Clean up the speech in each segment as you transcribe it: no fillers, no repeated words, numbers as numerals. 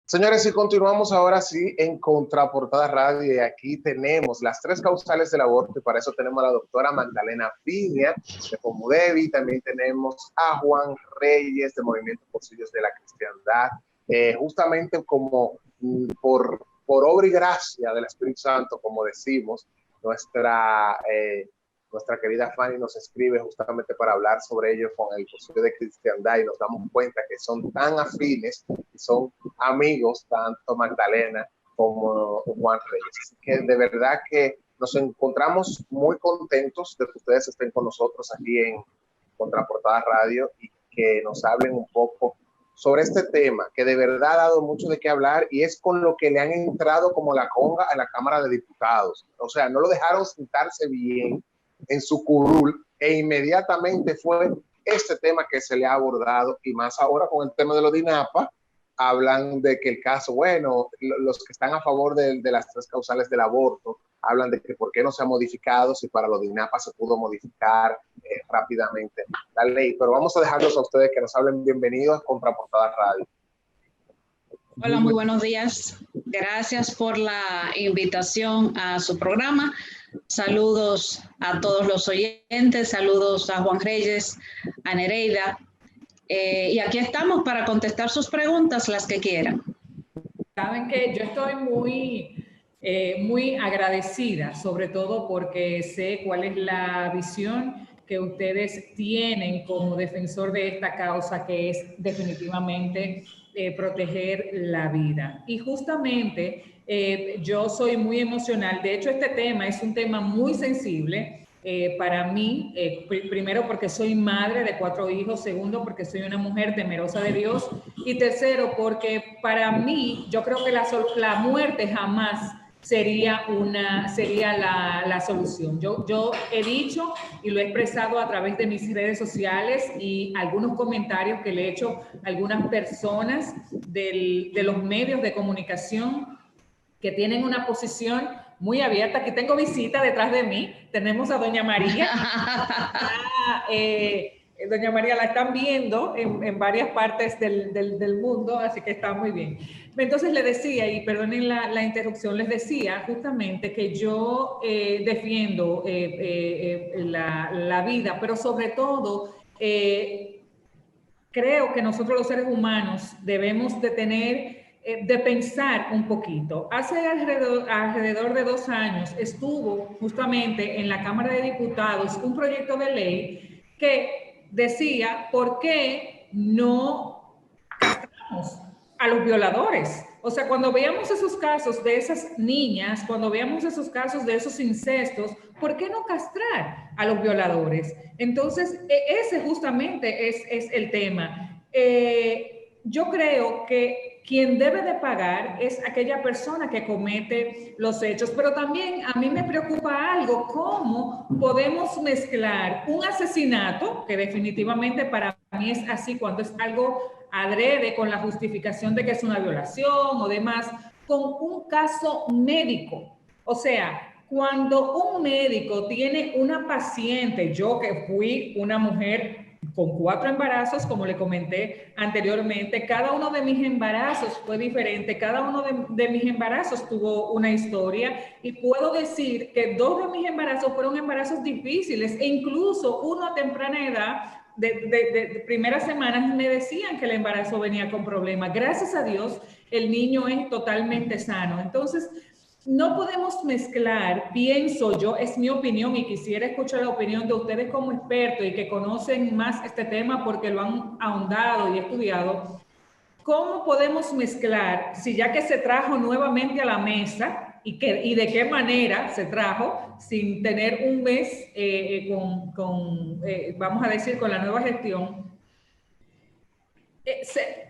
Señores, y continuamos ahora sí en Contraportada Radio, y aquí tenemos las tres causales del aborto, y para eso tenemos a la doctora Magdalena Piña de Fomudevi, también tenemos a Juan Reyes de Movimiento por Siglos de la Cristiandad, justamente como por obra y gracia del Espíritu Santo, como decimos, nuestra querida Fanny nos escribe justamente para hablar sobre ello con el Consejo de Cristiandad, y nos damos cuenta que son tan afines y son amigos, tanto Magdalena como Juan Reyes. Así que de verdad que nos encontramos muy contentos de que ustedes estén con nosotros aquí en Contraportada Radio y que nos hablen un poco sobre este tema que de verdad ha dado mucho de qué hablar, y es con lo que le han entrado como la conga a la Cámara de Diputados. O sea, no lo dejaron sentarse bien en su curul e inmediatamente fue este tema que se le ha abordado, y más ahora con el tema de los DINAPA. Hablan de que el caso, bueno, los que están a favor de las tres causales del aborto hablan de que por qué no se ha modificado, si para los DINAPA se pudo modificar rápidamente la ley. Pero vamos a dejarlos a ustedes que nos hablen. Bienvenidos a Contraportada Radio. Hola, muy buenos días. Gracias por la invitación a su programa. Saludos a todos los oyentes, saludos a Juan Reyes, a Nereida. Y aquí estamos para contestar sus preguntas, las que quieran. Saben que yo estoy muy agradecida, sobre todo porque sé cuál es la visión que ustedes tienen como defensor de esta causa, que es definitivamente proteger la vida. Y justamente yo soy muy emocional. De hecho, este tema es un tema muy sensible. Para mí, primero porque soy madre de 4 hijos, segundo porque soy una mujer temerosa de Dios, y tercero porque para mí yo creo que la muerte jamás sería la solución. Yo he dicho y lo he expresado a través de mis redes sociales y algunos comentarios que le he hecho a algunas personas de los medios de comunicación que tienen una posición muy abierta. Aquí tengo visita detrás de mí. Tenemos a Doña María. Doña María la están viendo en varias partes del mundo, así que está muy bien. Entonces le decía, y perdonen la interrupción, les decía justamente que yo defiendo la vida, pero sobre todo creo que nosotros los seres humanos debemos de pensar un poquito. Hace alrededor de 2 años estuvo justamente en la Cámara de Diputados un proyecto de ley que decía por qué no castramos a los violadores. O sea, cuando veamos esos casos de esas niñas, cuando veamos esos casos de esos incestos, ¿por qué no castrar a los violadores? Entonces, ese justamente es el tema. Yo creo que quien debe de pagar es aquella persona que comete los hechos, pero también a mí me preocupa algo: cómo podemos mezclar un asesinato, que definitivamente para mí es así cuando es algo adrede con la justificación de que es una violación o demás, con un caso médico. O sea, cuando un médico tiene una paciente, yo que fui una mujer con 4 embarazos, como le comenté anteriormente, cada uno de mis embarazos fue diferente, cada uno de mis embarazos tuvo una historia, y puedo decir que 2 de mis embarazos fueron embarazos difíciles, e incluso uno a temprana edad, de primeras semanas, me decían que el embarazo venía con problemas. Gracias a Dios, el niño es totalmente sano. Entonces, no podemos mezclar, pienso yo, es mi opinión, y quisiera escuchar la opinión de ustedes como expertos y que conocen más este tema porque lo han ahondado y estudiado. ¿Cómo podemos mezclar, si ya que se trajo nuevamente a la mesa, y de qué manera se trajo sin tener un mes vamos a decir, con la nueva gestión,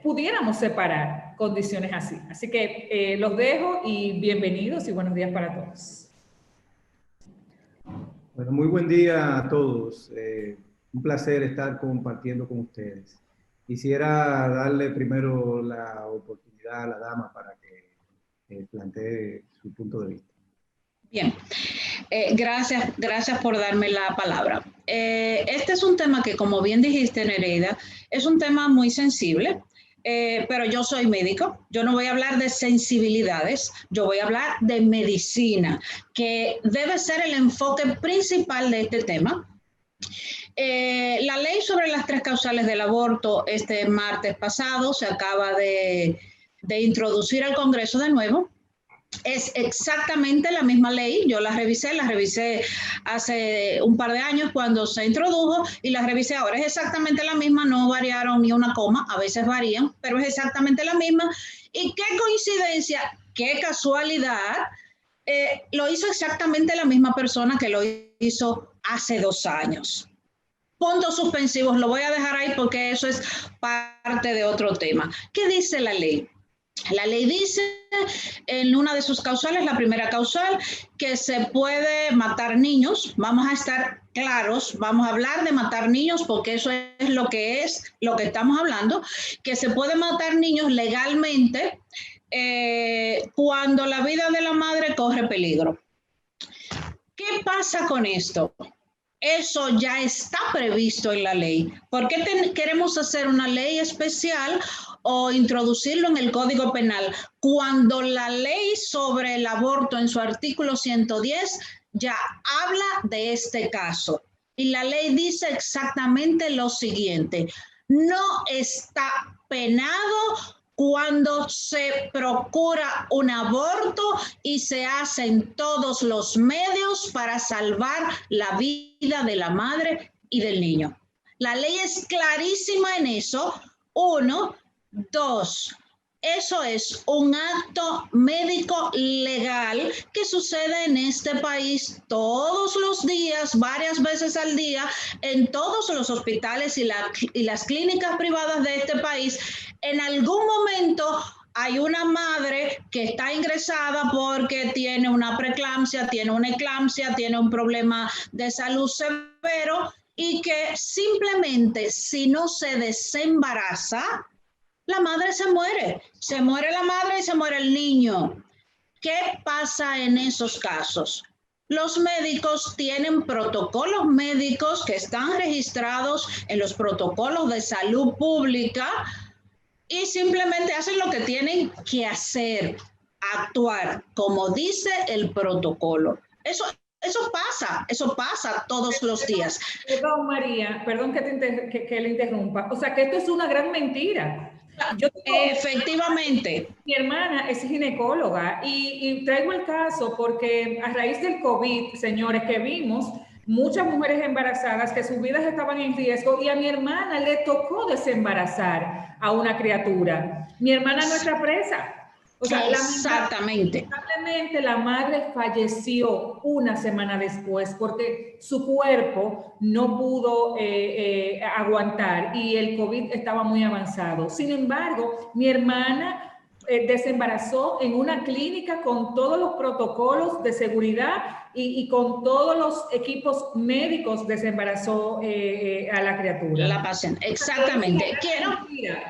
pudiéramos separar condiciones así? Así que los dejo y bienvenidos y buenos días para todos. Bueno, muy buen día a todos. Un placer estar compartiendo con ustedes. Quisiera darle primero la oportunidad a la dama para que plantee su punto de vista. Bien. Gracias por darme la palabra. Este es un tema que, como bien dijiste, Nereida, es un tema muy sensible, pero yo soy médico. Yo no voy a hablar de sensibilidades, yo voy a hablar de medicina, que debe ser el enfoque principal de este tema. La ley sobre las 3 causales del aborto este martes pasado se acaba de introducir al Congreso de nuevo. Es exactamente la misma ley, yo la revisé hace un par de años cuando se introdujo y la revisé ahora. Es exactamente la misma, no variaron ni una coma, a veces varían, pero es exactamente la misma. Y qué coincidencia, qué casualidad, lo hizo exactamente la misma persona que lo hizo hace 2 años. Puntos suspensivos, lo voy a dejar ahí porque eso es parte de otro tema. ¿Qué dice la ley? La ley dice en una de sus causales, la primera causal, que se puede matar niños. Vamos a estar claros, vamos a hablar de matar niños porque eso es lo que estamos hablando, que se puede matar niños legalmente cuando la vida de la madre corre peligro. ¿Qué pasa con esto? Eso ya está previsto en la ley. ¿Por qué queremos hacer una ley especial o introducirlo en el Código Penal cuando la ley sobre el aborto en su artículo 110 ya habla de este caso? Y la ley dice exactamente lo siguiente: no está penado cuando se procura un aborto y se hacen todos los medios para salvar la vida de la madre y del niño. La ley es clarísima en eso. 1, 2, eso es un acto médico legal que sucede en este país todos los días, varias veces al día, en todos los hospitales y las clínicas privadas de este país. En algún momento hay una madre que está ingresada porque tiene una preeclampsia, tiene una eclampsia, tiene un problema de salud severo y que simplemente, si no se desembaraza, la madre se muere. Se muere la madre y se muere el niño. ¿Qué pasa en esos casos? Los médicos tienen protocolos médicos que están registrados en los protocolos de salud pública y simplemente hacen lo que tienen que hacer, actuar como dice el protocolo. Eso pasa todos los días. Perdón, María, perdón que le interrumpa. O sea, que esto es una gran mentira. Efectivamente. Mi hermana es ginecóloga y traigo el caso porque a raíz del COVID, señores, que vimos muchas mujeres embarazadas que sus vidas estaban en riesgo y a mi hermana le tocó desembarazar a una criatura. Mi hermana no está presa. O sea, lamentablemente la madre falleció una semana después porque su cuerpo no pudo aguantar y el COVID estaba muy avanzado. Sin embargo, mi hermana desembarazó en una clínica con todos los protocolos de seguridad y con todos los equipos médicos desembarazó a la criatura. La paciente, exactamente.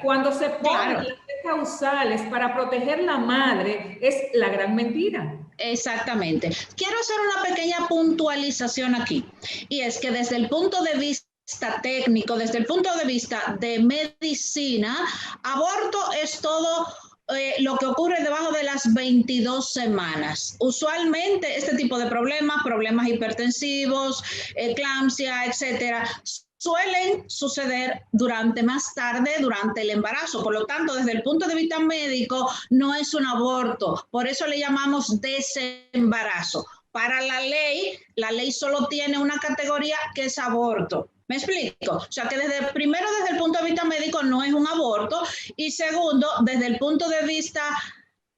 Cuando se ponen las causales para proteger la madre, es la gran mentira. Exactamente. Quiero hacer una pequeña puntualización aquí, y es que desde el punto de vista técnico, desde el punto de vista de medicina, aborto es todo lo que ocurre debajo de las 22 semanas. Usualmente este tipo de problemas hipertensivos, eclampsia, etcétera, suelen suceder más tarde durante el embarazo. Por lo tanto, desde el punto de vista médico, no es un aborto. Por eso le llamamos desembarazo. Para la ley solo tiene una categoría que es aborto. ¿Me explico? O sea que primero desde el punto de vista médico no es un aborto y segundo, desde el punto de vista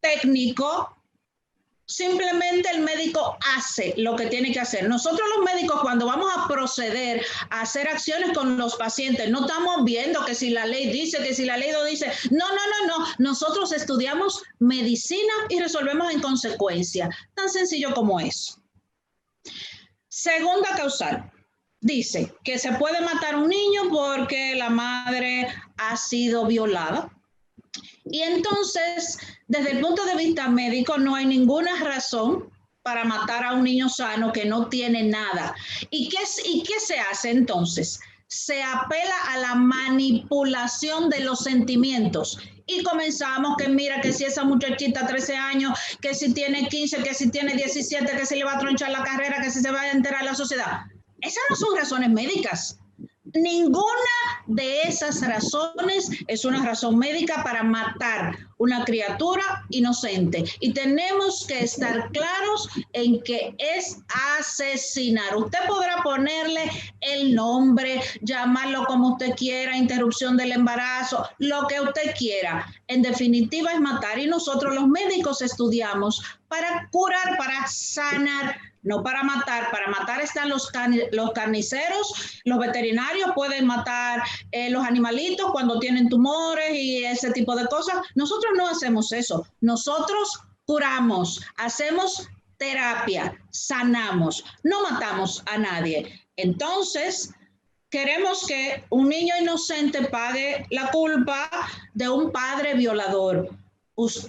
técnico, simplemente el médico hace lo que tiene que hacer. Nosotros los médicos cuando vamos a proceder a hacer acciones con los pacientes, no estamos viendo que si la ley dice, que si la ley no dice. No. Nosotros estudiamos medicina y resolvemos en consecuencia. Tan sencillo como eso. Segunda causal. Dice que se puede matar a un niño porque la madre ha sido violada. Y entonces, desde el punto de vista médico, no hay ninguna razón para matar a un niño sano que no tiene nada. ¿Y qué se hace entonces? Se apela a la manipulación de los sentimientos. Y comenzamos que mira que si esa muchachita 13 años, que si tiene 15, que si tiene 17, que si le va a tronchar la carrera, que si se va a enterar la sociedad. Esas no son razones médicas. Ninguna de esas razones es una razón médica para matar una criatura inocente. Y tenemos que estar claros en que es asesinar. Usted podrá ponerle el nombre, llamarlo como usted quiera, interrupción del embarazo, lo que usted quiera. En definitiva es matar, y nosotros los médicos estudiamos para curar, para sanar, no para matar. Para matar están los carniceros, los veterinarios pueden matar los animalitos cuando tienen tumores y ese tipo de cosas. Nosotros no hacemos eso. Nosotros curamos, hacemos terapia, sanamos, no matamos a nadie. Entonces, queremos que un niño inocente pague la culpa de un padre violador.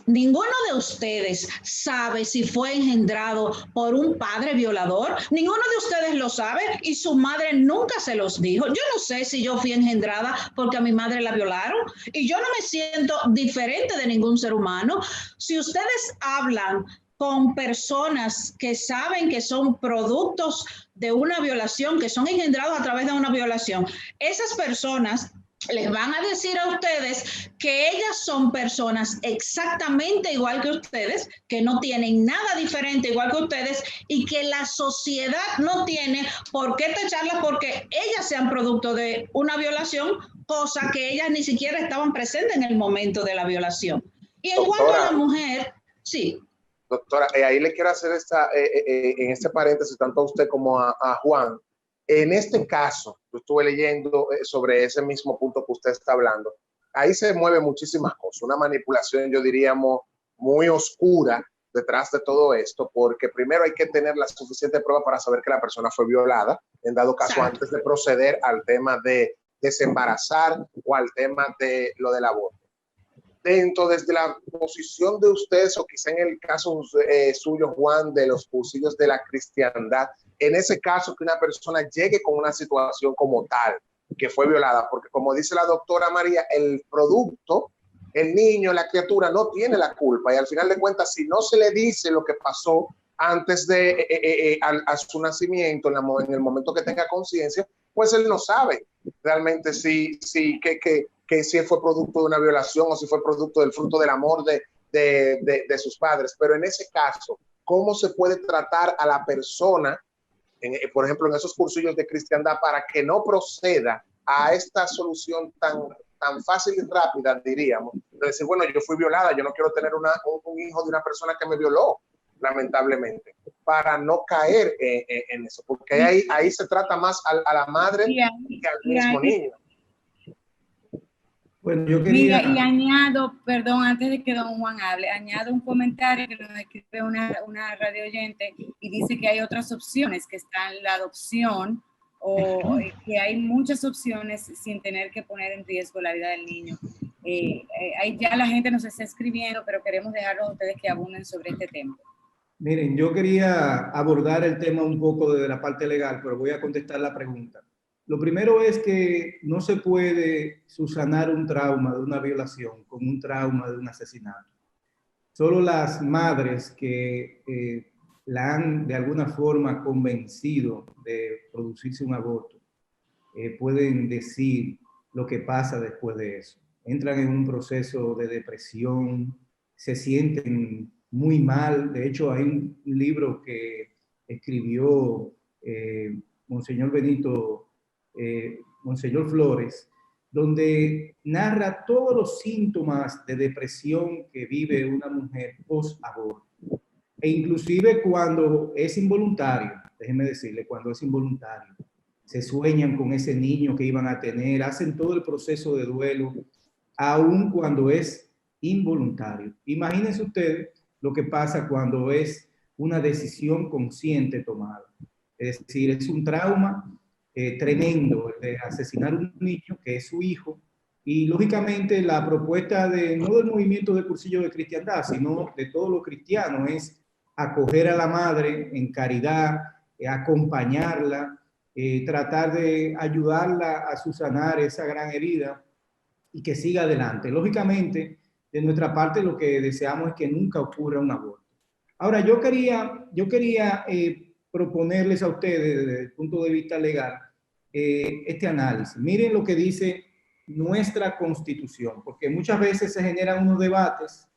Ninguno de ustedes sabe si fue engendrado por un padre violador. Ninguno de ustedes lo sabe y su madre nunca se los dijo. Yo no sé si yo fui engendrada porque a mi madre la violaron, y yo no me siento diferente de ningún ser humano. Si ustedes hablan con personas que saben que son productos de una violación, que son engendrados a través de una violación, esas personas les van a decir a ustedes que ellas son personas exactamente igual que ustedes, que no tienen nada diferente igual que ustedes, y que la sociedad no tiene por qué tacharlas porque ellas sean producto de una violación, cosa que ellas ni siquiera estaban presentes en el momento de la violación. Y en cuanto a la mujer, sí. Doctora, ahí le quiero hacer en este paréntesis tanto a usted como a Juan. En este caso, yo estuve leyendo sobre ese mismo punto que usted está hablando. Ahí se mueven muchísimas cosas, una manipulación, yo diríamos, muy oscura detrás de todo esto, porque primero hay que tener la suficiente prueba para saber que la persona fue violada, en dado caso, exacto, antes de proceder al tema de desembarazar o al tema de lo del aborto. Dentro, desde la posición de ustedes, o quizá en el caso suyo, Juan, de los cursillos de la cristiandad, en ese caso que una persona llegue con una situación como tal, que fue violada, porque como dice la doctora María, el producto, el niño, la criatura no tiene la culpa, y al final de cuentas, si no se le dice lo que pasó antes de a su nacimiento, en el momento que tenga conciencia, pues él no sabe realmente si fue producto de una violación o si fue producto del fruto del amor de sus padres. Pero en ese caso, ¿cómo se puede tratar a la persona, por ejemplo, en esos cursillos de cristiandad, para que no proceda a esta solución tan fácil y rápida, diríamos, de decir, bueno, yo fui violada, yo no quiero tener un hijo de una persona que me violó, lamentablemente, para no caer en eso, porque ahí se trata más a la madre que al mismo niño. Bueno, yo quería... Mira, y añado, perdón, antes de que don Juan hable, añado un comentario que nos escribe una radio oyente y dice que hay otras opciones, que están la adopción, o que hay muchas opciones sin tener que poner en riesgo la vida del niño. Ahí ya la gente nos está escribiendo, pero queremos dejarlos a ustedes que abunden sobre este tema. Miren, yo quería abordar el tema un poco desde la parte legal, pero voy a contestar la pregunta. Lo primero es que no se puede subsanar un trauma de una violación con un trauma de un asesinato. Solo las madres que la han de alguna forma convencido de producirse un aborto pueden decir lo que pasa después de eso. Entran en un proceso de depresión, se sienten muy mal. De hecho, hay un libro que escribió Monseñor Monseñor Flores, donde narra todos los síntomas de depresión que vive una mujer post-aborto. E inclusive cuando es involuntario, déjenme decirle, cuando es involuntario, se sueñan con ese niño que iban a tener, hacen todo el proceso de duelo, aun cuando es involuntario. Imagínense ustedes lo que pasa cuando es una decisión consciente tomada. Es decir, es un trauma tremendo de asesinar a un niño que es su hijo, y lógicamente la propuesta no del movimiento de cursillo de cristiandad, sino de todos los cristianos, es acoger a la madre en caridad, acompañarla, tratar de ayudarla a subsanar esa gran herida y que siga adelante. Lógicamente, de nuestra parte lo que deseamos es que nunca ocurra un aborto. Ahora, yo quería proponerles a ustedes desde el punto de vista legal este análisis. Miren lo que dice nuestra Constitución, porque muchas veces se generan unos debates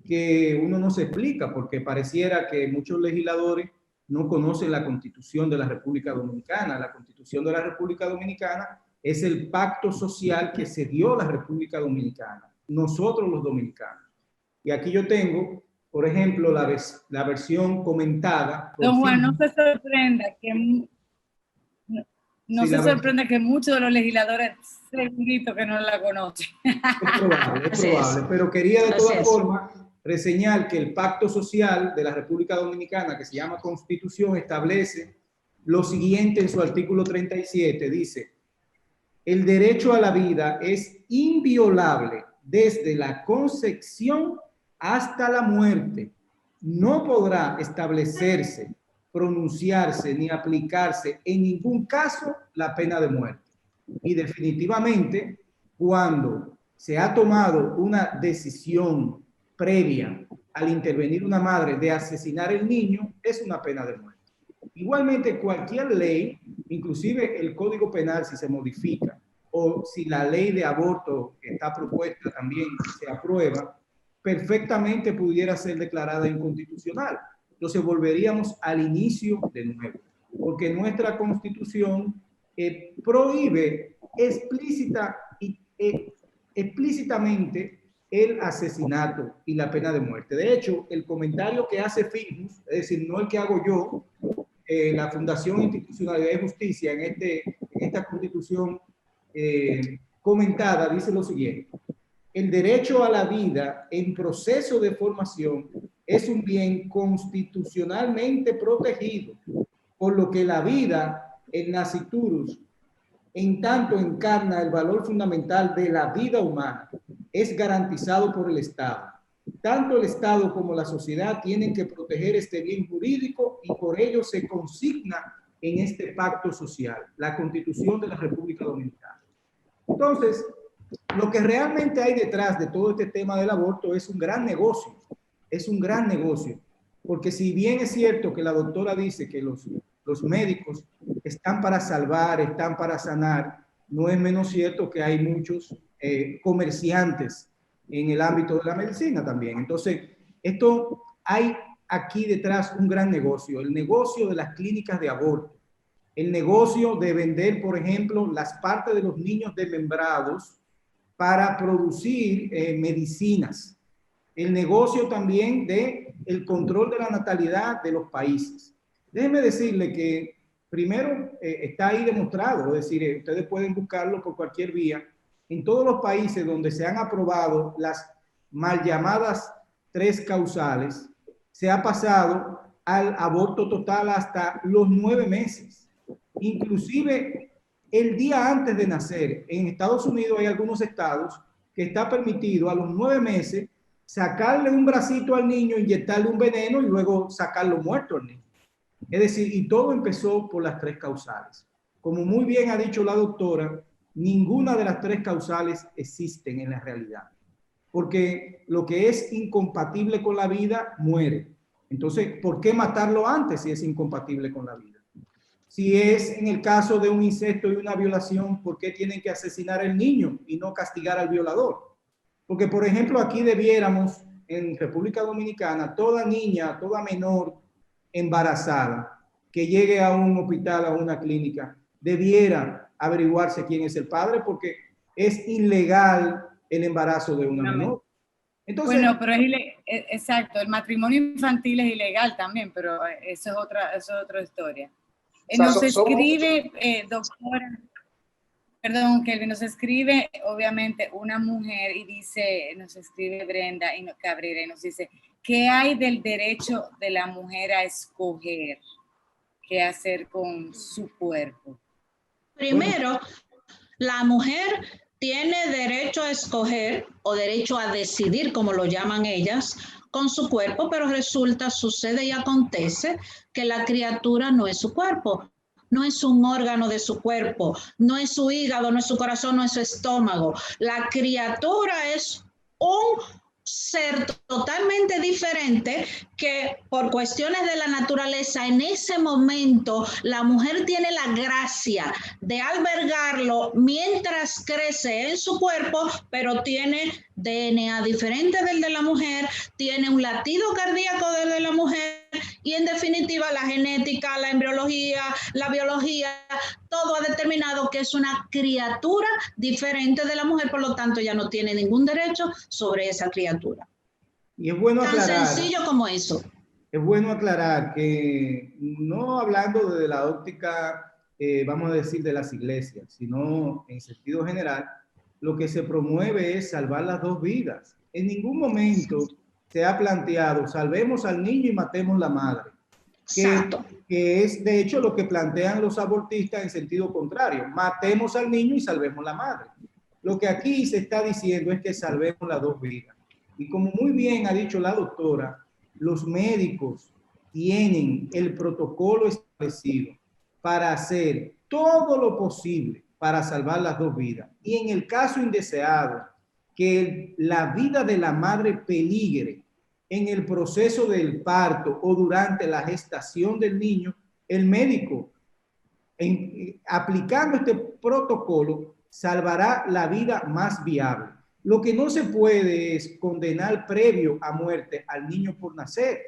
que uno no se explica, porque pareciera que muchos legisladores no conocen la Constitución de la República Dominicana. La Constitución de la República Dominicana es el pacto social que se dio a la República Dominicana, nosotros los dominicanos. Y aquí yo tengo, por ejemplo, la versión comentada. Don Juan, no se sorprenda que no se sorprende que muchos de los legisladores segurito que no la conocen. Es probable, pero quería de todas formas reseñar que el Pacto Social de la República Dominicana, que se llama Constitución, establece lo siguiente en su artículo 37, dice: el derecho a la vida es inviolable desde la concepción hasta la muerte. No podrá establecerse, pronunciarse ni aplicarse en ningún caso la pena de muerte. Y definitivamente, cuando se ha tomado una decisión previa al intervenir una madre de asesinar al niño, es una pena de muerte. Igualmente, cualquier ley, inclusive el Código Penal, si se modifica, o si la ley de aborto que está propuesta también se aprueba, perfectamente pudiera ser declarada inconstitucional. Entonces volveríamos al inicio de nuevo, porque nuestra Constitución prohíbe explícitamente el asesinato y la pena de muerte. De hecho, el comentario que hace FIJUS, es decir, no el que hago yo, la Fundación Institucionalidad y Justicia en esta Constitución comentada, dice lo siguiente: el derecho a la vida en proceso de formación es un bien constitucionalmente protegido, por lo que la vida en nasciturus, en tanto encarna el valor fundamental de la vida humana, es garantizado por el Estado. Tanto el Estado como la sociedad tienen que proteger este bien jurídico y por ello se consigna en este pacto social, la Constitución de la República Dominicana. Entonces, lo que realmente hay detrás de todo este tema del aborto es un gran negocio, porque si bien es cierto que la doctora dice que los médicos están para salvar, están para sanar, no es menos cierto que hay muchos comerciantes en el ámbito de la medicina también. Entonces, hay aquí detrás un gran negocio, el negocio de las clínicas de aborto, el negocio de vender, por ejemplo, las partes de los niños desmembrados para producir medicinas, el negocio también de el control de la natalidad de los países. Déjenme decirle que primero está ahí demostrado, es decir, ustedes pueden buscarlo por cualquier vía, en todos los países donde se han aprobado las mal llamadas 3 causales, se ha pasado al aborto total hasta los 9 meses. Inclusive el día antes de nacer. En Estados Unidos hay algunos estados que está permitido a los 9 meses sacarle un bracito al niño, inyectarle un veneno y luego sacarlo muerto al niño. Es decir, y todo empezó por las 3 causales. Como muy bien ha dicho la doctora, ninguna de las 3 causales existen en la realidad. Porque lo que es incompatible con la vida muere. Entonces, ¿por qué matarlo antes si es incompatible con la vida? Si es en el caso de un incesto y una violación, ¿por qué tienen que asesinar al niño y no castigar al violador? Porque, por ejemplo, aquí debiéramos, en República Dominicana, toda niña, toda menor embarazada que llegue a un hospital, a una clínica, debiera averiguarse quién es el padre, porque es ilegal el embarazo de una menor. Entonces, bueno, pero exacto, el matrimonio infantil es ilegal también, pero eso es otra historia. Nos escribe, doctora, perdón, Kelvin, nos escribe obviamente una mujer y dice, nos escribe Brenda Cabrera y nos dice, ¿qué hay del derecho de la mujer a escoger qué hacer con su cuerpo? Primero, la mujer tiene derecho a escoger o derecho a decidir, como lo llaman ellas, con su cuerpo, pero resulta, sucede y acontece que la criatura no es su cuerpo, no es un órgano de su cuerpo, no es su hígado, no es su corazón, no es su estómago. La criatura es un ser totalmente diferente que por cuestiones de la naturaleza en ese momento la mujer tiene la gracia de albergarlo mientras crece en su cuerpo, pero tiene DNA diferente del de la mujer, tiene un latido cardíaco del de la mujer y en definitiva la genética, la embriología, la biología, todo ha determinado que es una criatura diferente de la mujer, por lo tanto ya no tiene ningún derecho sobre esa criatura. Y es bueno Tan aclarar, sencillo como eso. es bueno aclarar que no hablando desde la óptica, vamos a decir, de las iglesias, sino en sentido general, lo que se promueve es salvar las dos vidas. En ningún momento se ha planteado salvemos al niño y matemos la madre, que es de hecho lo que plantean los abortistas en sentido contrario, matemos al niño y salvemos la madre. Lo que aquí se está diciendo es que salvemos las dos vidas. Y como muy bien ha dicho la doctora, los médicos tienen el protocolo establecido para hacer todo lo posible para salvar las dos vidas. Y en el caso indeseado, que la vida de la madre peligre en el proceso del parto o durante la gestación del niño, el médico, aplicando este protocolo, salvará la vida más viable. Lo que no se puede es condenar previo a muerte al niño por nacer,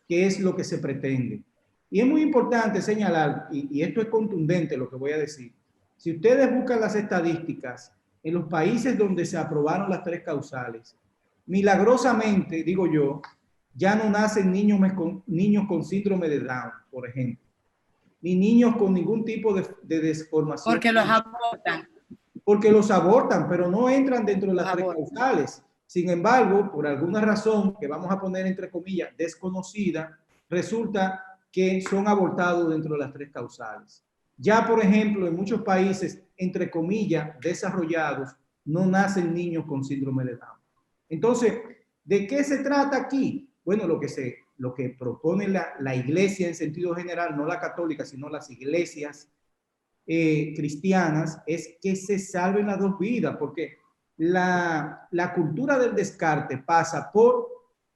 que es lo que se pretende. Y es muy importante señalar, y esto es contundente lo que voy a decir, si ustedes buscan las estadísticas en los países donde se aprobaron las 3 causales, milagrosamente, digo yo, ya no nacen niños con síndrome de Down, por ejemplo, ni niños con ningún tipo de deformación. Porque los abortan. Porque los abortan, pero no entran dentro de las 3 causales. Sin embargo, por alguna razón que vamos a poner entre comillas desconocida, resulta que son abortados dentro de las 3 causales. Ya, por ejemplo, en muchos países, entre comillas, desarrollados, no nacen niños con síndrome de Down. Entonces, ¿de qué se trata aquí? Bueno, lo que propone la iglesia en sentido general, no la católica, sino las iglesias cristianas, es que se salven las dos vidas, porque la cultura del descarte pasa por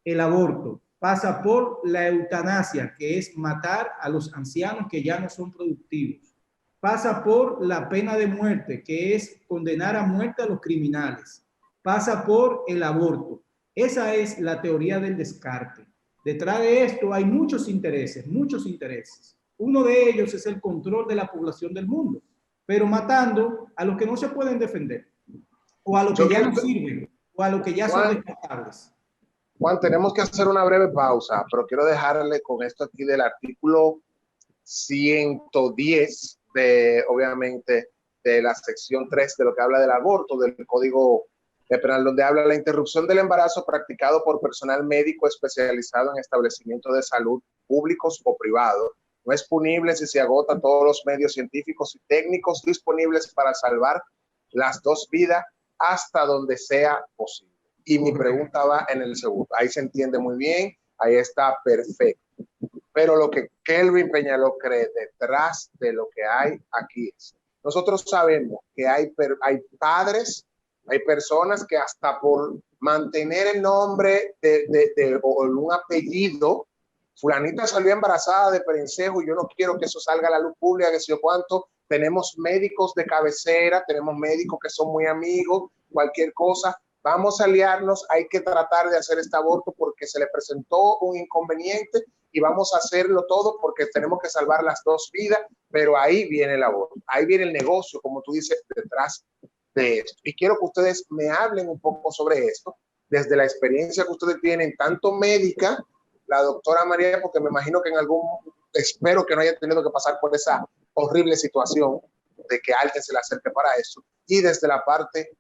el aborto, pasa por la eutanasia, que es matar a los ancianos que ya no son productivos, pasa por la pena de muerte, que es condenar a muerte a los criminales, pasa por el aborto. Esa es la teoría del descarte. Detrás de esto hay muchos intereses, muchos intereses. Uno de ellos es el control de la población del mundo, pero matando a los que no se pueden defender, o a los que ya no sirven, o a los que ya son descartables. Juan, tenemos que hacer una breve pausa, pero quiero dejarle con esto aquí del artículo 110 de, obviamente, de la sección 3 de lo que habla del aborto, del Código Penal, donde habla la interrupción del embarazo practicado por personal médico especializado en establecimientos de salud públicos o privados. No es punible si se agota todos los medios científicos y técnicos disponibles para salvar las dos vidas hasta donde sea posible. Y mi pregunta va en el segundo. Ahí se entiende muy bien, ahí está perfecto. Pero lo que Kelvin Peñaló cree detrás de lo que hay aquí es, nosotros sabemos que hay padres, hay personas que hasta por mantener el nombre o un apellido, fulanita salió embarazada de perencejo y yo no quiero que eso salga a la luz pública, que sé yo cuánto. Tenemos médicos de cabecera, tenemos médicos que son muy amigos, cualquier cosa. Vamos a aliarnos, hay que tratar de hacer este aborto porque se le presentó un inconveniente y vamos a hacerlo todo porque tenemos que salvar las dos vidas, pero ahí viene el aborto, ahí viene el negocio, como tú dices, detrás de esto. Y quiero que ustedes me hablen un poco sobre esto, desde la experiencia que ustedes tienen, tanto médica, la doctora María, porque me imagino que espero que no haya tenido que pasar por esa horrible situación de que alguien se le acerque para eso, y desde la parte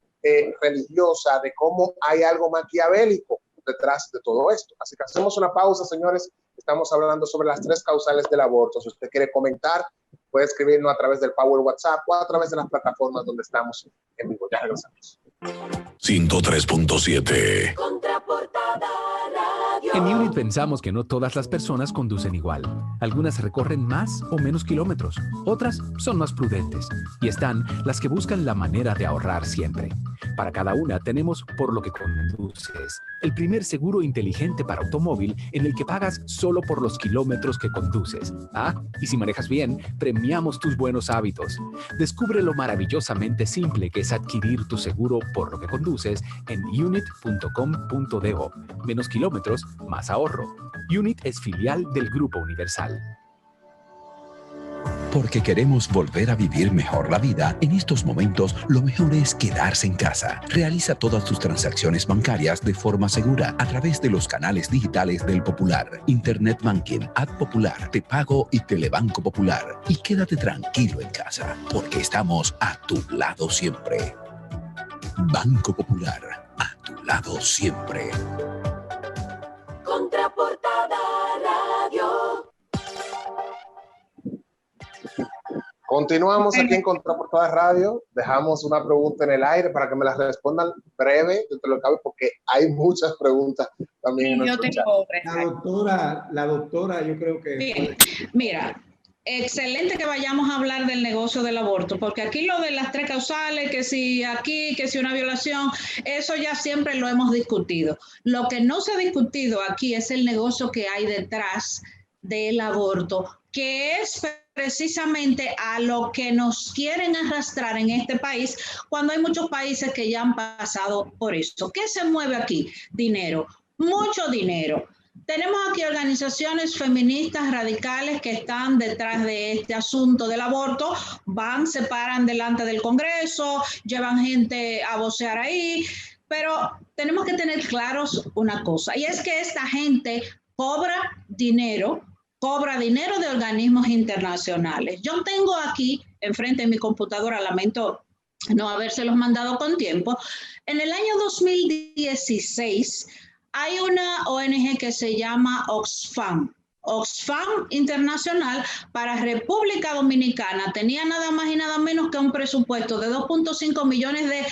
religiosa, de cómo hay algo maquiavélico detrás de todo esto. Así que hacemos una pausa, señores. Estamos hablando sobre las 3 causales del aborto. Si usted quiere comentar, puede escribirnos a través del Power WhatsApp o a través de las plataformas donde estamos en vivo. Ya regresamos. 103.7 Contraportada Radio. En Unit pensamos que no todas las personas conducen igual. Algunas recorren más o menos kilómetros, otras son más prudentes y están las que buscan la manera de ahorrar siempre. Para cada una tenemos Por lo que conduces, el primer seguro inteligente para automóvil en el que pagas solo por los kilómetros que conduces. Y si manejas bien, premiamos tus buenos hábitos. Descubre lo maravillosamente simple que es adquirir tu seguro por lo que conduces en unit.com.do. Menos kilómetros, más ahorro. Unit es filial del Grupo Universal. Porque queremos volver a vivir mejor la vida, en estos momentos lo mejor es quedarse en casa. Realiza todas tus transacciones bancarias de forma segura a través de los canales digitales del Popular, Internet Banking, Ad Popular, Te Pago y Telebanco Popular. Y quédate tranquilo en casa, porque estamos a tu lado siempre. Banco Popular, a tu lado siempre. Contraportada Radio. Continuamos aquí en Contraportada Radio. Dejamos una pregunta en el aire para que me la respondan breve, dentro de lo que cabe, porque hay muchas preguntas también. Sí, yo tengo la doctora, yo creo que... Bien, mira, excelente que vayamos a hablar del negocio del aborto, porque aquí lo de las 3 causales, que si aquí, que si una violación, eso ya siempre lo hemos discutido. Lo que no se ha discutido aquí es el negocio que hay detrás del aborto, que es precisamente a lo que nos quieren arrastrar en este país, cuando hay muchos países que ya han pasado por eso. ¿Qué se mueve aquí? Dinero, mucho dinero. Tenemos aquí organizaciones feministas radicales que están detrás de este asunto del aborto, van, se paran delante del Congreso, llevan gente a vocear ahí, pero tenemos que tener claros una cosa, y es que esta gente cobra dinero de organismos internacionales. Yo tengo aquí, enfrente de mi computadora, lamento no habérselos mandado con tiempo, en el año 2016 hay una ONG que se llama Oxfam Internacional para República Dominicana. Tenía nada más y nada menos que un presupuesto de 2.5 millones de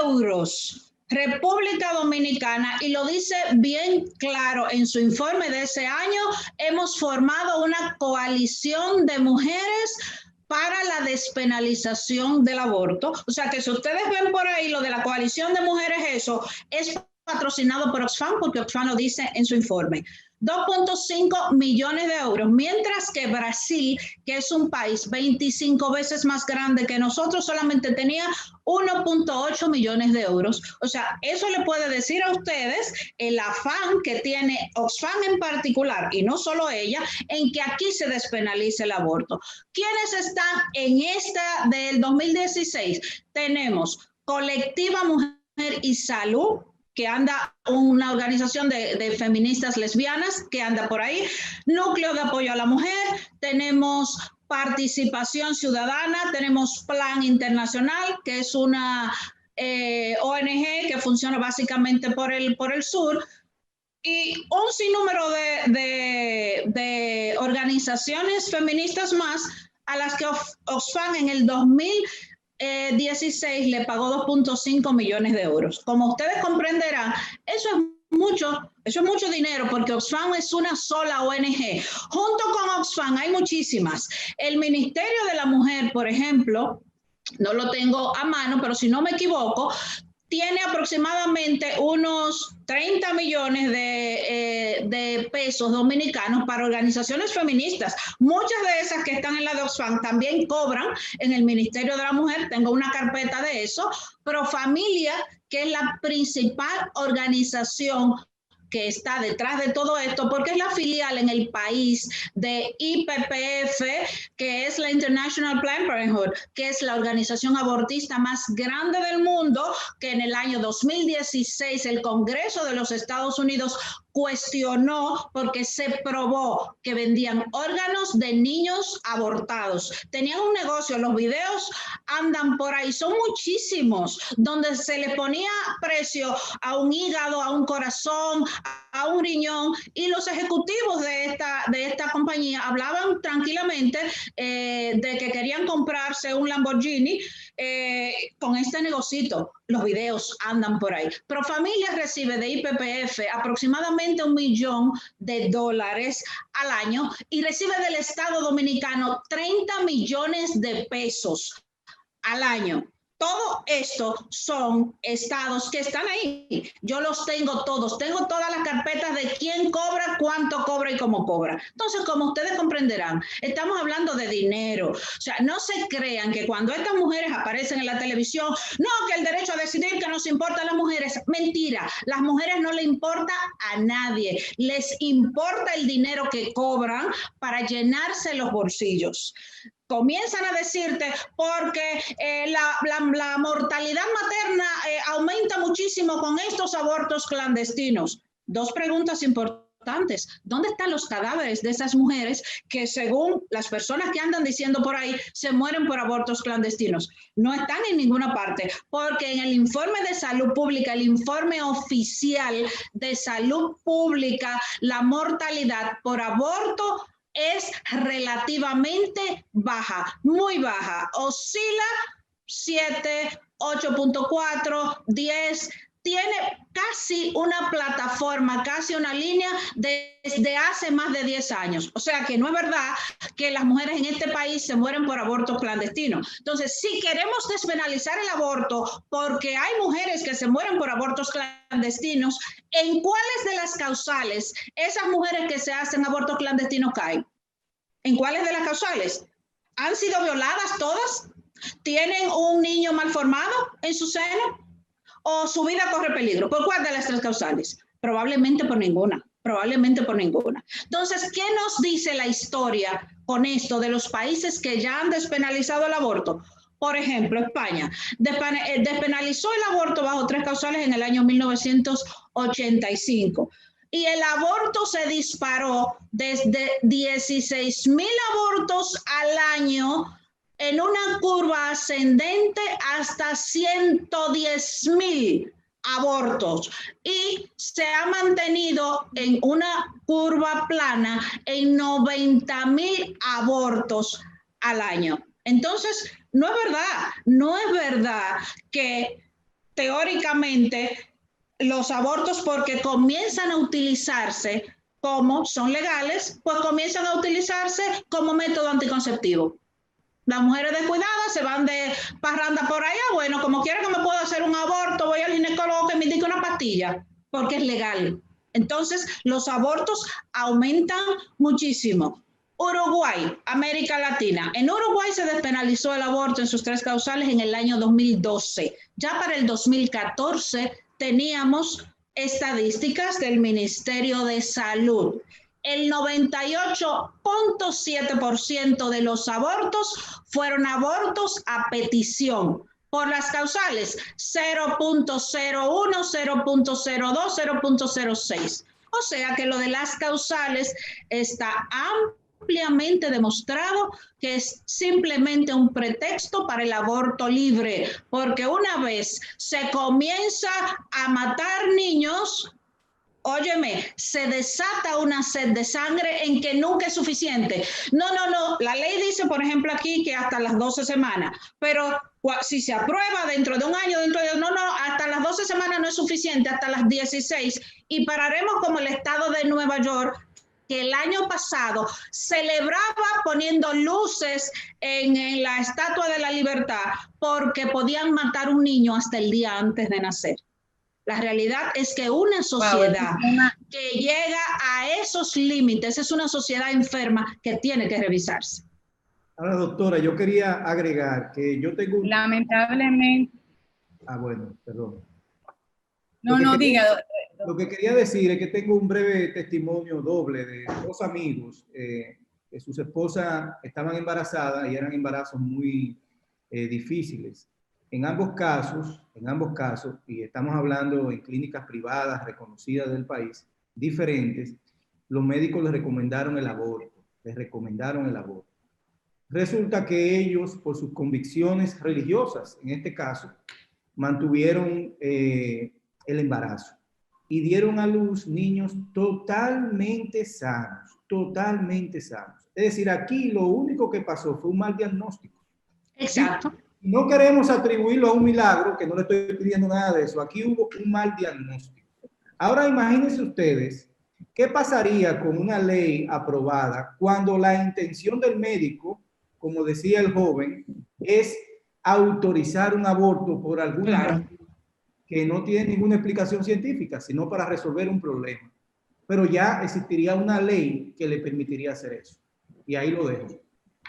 euros. República Dominicana, y lo dice bien claro en su informe de ese año, hemos formado una coalición de mujeres para la despenalización del aborto. O sea que si ustedes ven por ahí lo de la coalición de mujeres, eso es patrocinado por Oxfam, porque Oxfam lo dice en su informe. 2.5 millones de euros, mientras que Brasil, que es un país 25 veces más grande que nosotros, solamente tenía 1.8 millones de euros. O sea, eso le puede decir a ustedes el afán que tiene Oxfam en particular, y no solo ella, en que aquí se despenalice el aborto. ¿Quiénes están en esta del 2016? Tenemos Colectiva Mujer y Salud, que anda una organización de feministas lesbianas que anda por ahí, Núcleo de Apoyo a la Mujer, tenemos Participación Ciudadana, tenemos Plan Internacional, que es una ONG que funciona básicamente por el sur, y un sinnúmero de organizaciones feministas más a las que Oxfam en el 2016 le pagó 2.5 millones de euros. Como ustedes comprenderán, eso es mucho dinero, porque Oxfam es una sola ONG. Junto con Oxfam hay muchísimas. El Ministerio de la Mujer, por ejemplo, no lo tengo a mano, pero si no me equivoco, tiene aproximadamente unos 30 millones de pesos dominicanos para organizaciones feministas. Muchas de esas que están en la de Oxfam también cobran en el Ministerio de la Mujer. Tengo una carpeta de eso. Profamilia, que es la principal organización que está detrás de todo esto, porque es la filial en el país de IPPF, que es la International Planned Parenthood, que es la organización abortista más grande del mundo, que en el año 2016 el Congreso de los Estados Unidos cuestionó porque se probó que vendían órganos de niños abortados. Tenían un negocio, los videos andan por ahí, son muchísimos, donde se le ponía precio a un hígado, a un corazón, a un riñón, y los ejecutivos de esta compañía hablaban tranquilamente de que querían comprarse un Lamborghini con este negocito. Los videos andan por ahí. Profamilia recibe de IPPF aproximadamente $1 millón al año y recibe del Estado Dominicano 30 millones de pesos al año. Todo esto son estados que están ahí. Yo los tengo todos. Tengo todas las carpetas de quién cobra, cuánto cobra y cómo cobra. Entonces, como ustedes comprenderán, estamos hablando de dinero. O sea, no se crean que cuando estas mujeres aparecen en la televisión, no, que el derecho a decidir, que nos importa a las mujeres. Mentira. Las mujeres no le importa a nadie. Les importa el dinero que cobran para llenarse los bolsillos. Comienzan a decirte porque la mortalidad materna aumenta muchísimo con estos abortos clandestinos. Dos preguntas importantes. ¿Dónde están los cadáveres de esas mujeres que, según las personas que andan diciendo por ahí, se mueren por abortos clandestinos? No están en ninguna parte, porque en el informe de salud pública, el informe oficial de salud pública, la mortalidad por aborto es relativamente baja, muy baja, oscila 7, 8.4, 10, tiene casi una plataforma, casi una línea desde hace más de 10 años. O sea que no es verdad que las mujeres en este país se mueren por abortos clandestinos. Entonces, si queremos despenalizar el aborto porque hay mujeres que se mueren por abortos clandestinos, ¿en cuáles de las causales esas mujeres que se hacen abortos clandestinos caen? ¿En cuáles de las causales? ¿Han sido violadas todas? ¿Tienen un niño malformado en su seno? ¿O su vida corre peligro? ¿Por cuál de las tres causales? Probablemente por ninguna. Probablemente por ninguna. Entonces, ¿qué nos dice la historia con esto de los países que ya han despenalizado el aborto? Por ejemplo, España despenalizó el aborto bajo tres causales en el año 1985. Y el aborto se disparó desde 16,000 abortos al año en una curva ascendente hasta 110,000 abortos y se ha mantenido en una curva plana en 90,000 abortos al año. Entonces, no es verdad que teóricamente los abortos, porque comienzan a utilizarse como son legales, pues comienzan a utilizarse como método anticonceptivo. Las mujeres descuidadas se van de parranda por allá. Bueno, como quiera que me puedo hacer un aborto, voy al ginecólogo que me indique una pastilla, porque es legal. Entonces, los abortos aumentan muchísimo. Uruguay, América Latina. En Uruguay se despenalizó el aborto en sus tres causales en el año 2012. Ya para el 2014 teníamos estadísticas del Ministerio de Salud. El 98.7% de los abortos fueron abortos a petición. Por las causales, 0.01, 0.02, 0.06. O sea que lo de las causales está ampliamente demostrado que es simplemente un pretexto para el aborto libre, porque una vez se comienza a matar niños, óyeme, se desata una sed de sangre en que nunca es suficiente. No, la ley dice, por ejemplo, aquí que hasta las 12 semanas, pero si se aprueba dentro de un año, hasta las 12 semanas no es suficiente, hasta las 16, y pararemos como el estado de Nueva York, que el año pasado celebraba poniendo luces en la Estatua de la Libertad porque podían matar un niño hasta el día antes de nacer. La realidad es que una sociedad que llega a esos límites es una sociedad enferma que tiene que revisarse. Ahora, doctora, yo quería agregar que yo tengo un... Lamentablemente. Ah, bueno, perdón. Diga. Lo que quería decir es que tengo un breve testimonio doble de dos amigos que sus esposas estaban embarazadas y eran embarazos muy difíciles. En ambos casos, y estamos hablando en clínicas privadas reconocidas del país, diferentes, los médicos les recomendaron el aborto. Resulta que ellos, por sus convicciones religiosas, en este caso, mantuvieron el embarazo y dieron a luz niños totalmente sanos. Es decir, aquí lo único que pasó fue un mal diagnóstico. Exacto. No queremos atribuirlo a un milagro, que no le estoy pidiendo nada de eso. Aquí hubo un mal diagnóstico. Ahora imagínense ustedes, ¿qué pasaría con una ley aprobada cuando la intención del médico, como decía el joven, es autorizar un aborto por alguna razón que no tiene ninguna explicación científica, sino para resolver un problema? Pero ya existiría una ley que le permitiría hacer eso. Y ahí lo dejo.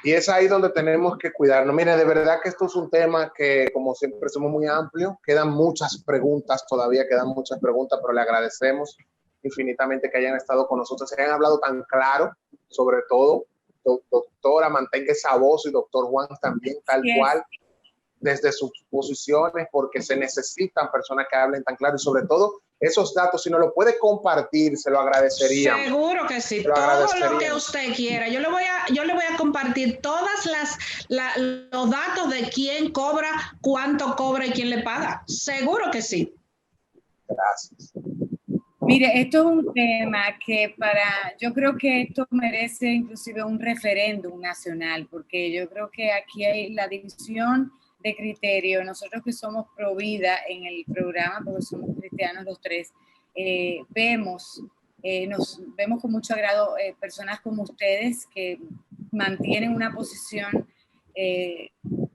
Y es ahí donde tenemos que cuidarnos. Mire, de verdad que esto es un tema que, como siempre, somos muy amplio. Quedan muchas preguntas, pero le agradecemos infinitamente que hayan estado con nosotros, que hayan hablado tan claro, sobre todo. Doctora, mantenga esa voz, y doctor Juan también, tal cual, desde sus posiciones, porque se necesitan personas que hablen tan claro, y sobre todo esos datos, si no lo puede compartir, se lo agradecería. Seguro que sí, todo lo que usted quiera. Yo le voy a compartir todas los datos de quién cobra, cuánto cobra y quién le paga. Seguro que sí. Gracias. Mire, esto es un tema que yo creo que esto merece inclusive un referéndum nacional, porque yo creo que aquí hay la división de criterio. Nosotros que somos pro vida en el programa, porque somos cristianos los tres, nos vemos con mucho agrado personas como ustedes que mantienen una posición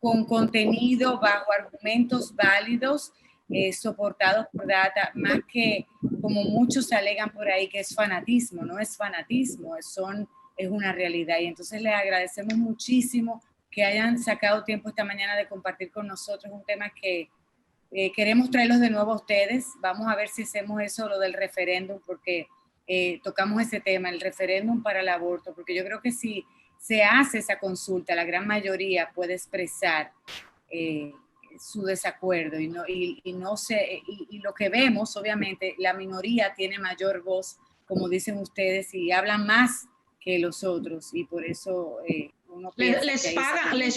con contenido, bajo argumentos válidos, soportados por data, más que como muchos alegan por ahí que es fanatismo. No es fanatismo, es una realidad. Y entonces les agradecemos muchísimo que hayan sacado tiempo esta mañana de compartir con nosotros un tema que queremos traerlos de nuevo a ustedes. Vamos a ver si hacemos eso, lo del referéndum, porque tocamos ese tema, el referéndum para el aborto, porque yo creo que si se hace esa consulta, la gran mayoría puede expresar su desacuerdo y lo que vemos, obviamente, la minoría tiene mayor voz, como dicen ustedes, y hablan más que los otros, y por eso les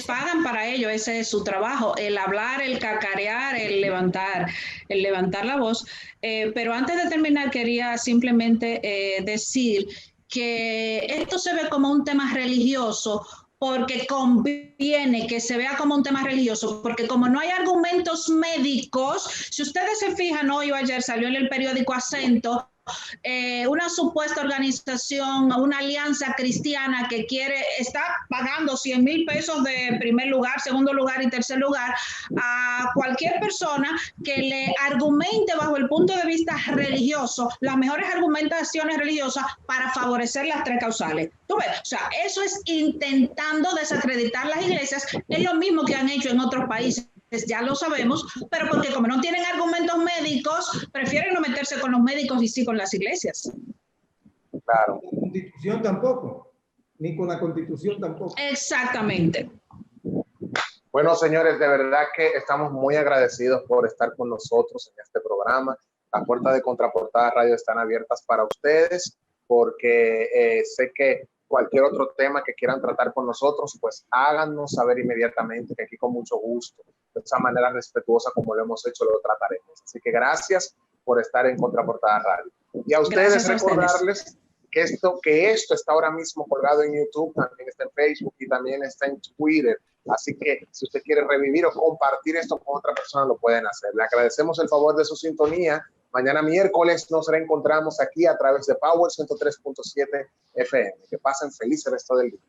pagan para ello. Ese es su trabajo, el hablar, el cacarear, el levantar la voz. Pero antes de terminar, quería simplemente decir que esto se ve como un tema religioso, porque conviene que se vea como un tema religioso, porque como no hay argumentos médicos, si ustedes se fijan, hoy o ayer salió en el periódico Acento, una supuesta organización, una alianza cristiana que está pagando 100,000 pesos de primer lugar, segundo lugar y tercer lugar a cualquier persona que le argumente bajo el punto de vista religioso las mejores argumentaciones religiosas para favorecer las tres causales. ¿Tú ves? O sea, eso es intentando desacreditar las iglesias. Es lo mismo que han hecho en otros países. Ya lo sabemos, pero porque como no tienen argumentos médicos, prefieren no meterse con los médicos y sí con las iglesias. Claro. La Constitución tampoco, ni con la Constitución tampoco. Exactamente. Bueno, señores, de verdad que estamos muy agradecidos por estar con nosotros en este programa. Las puertas de Contraportada Radio están abiertas para ustedes, porque sé que cualquier otro tema que quieran tratar con nosotros, pues háganos saber inmediatamente, que aquí con mucho gusto, de esa manera respetuosa como lo hemos hecho, lo trataremos. Así que gracias por estar en Contraportada Radio. Y a ustedes recordarles que esto está ahora mismo colgado en YouTube, también está en Facebook y también está en Twitter. Así que si usted quiere revivir o compartir esto con otra persona, lo pueden hacer. Le agradecemos el favor de su sintonía. Mañana miércoles nos reencontramos aquí a través de Power 103.7 FM. Que pasen feliz el resto del día.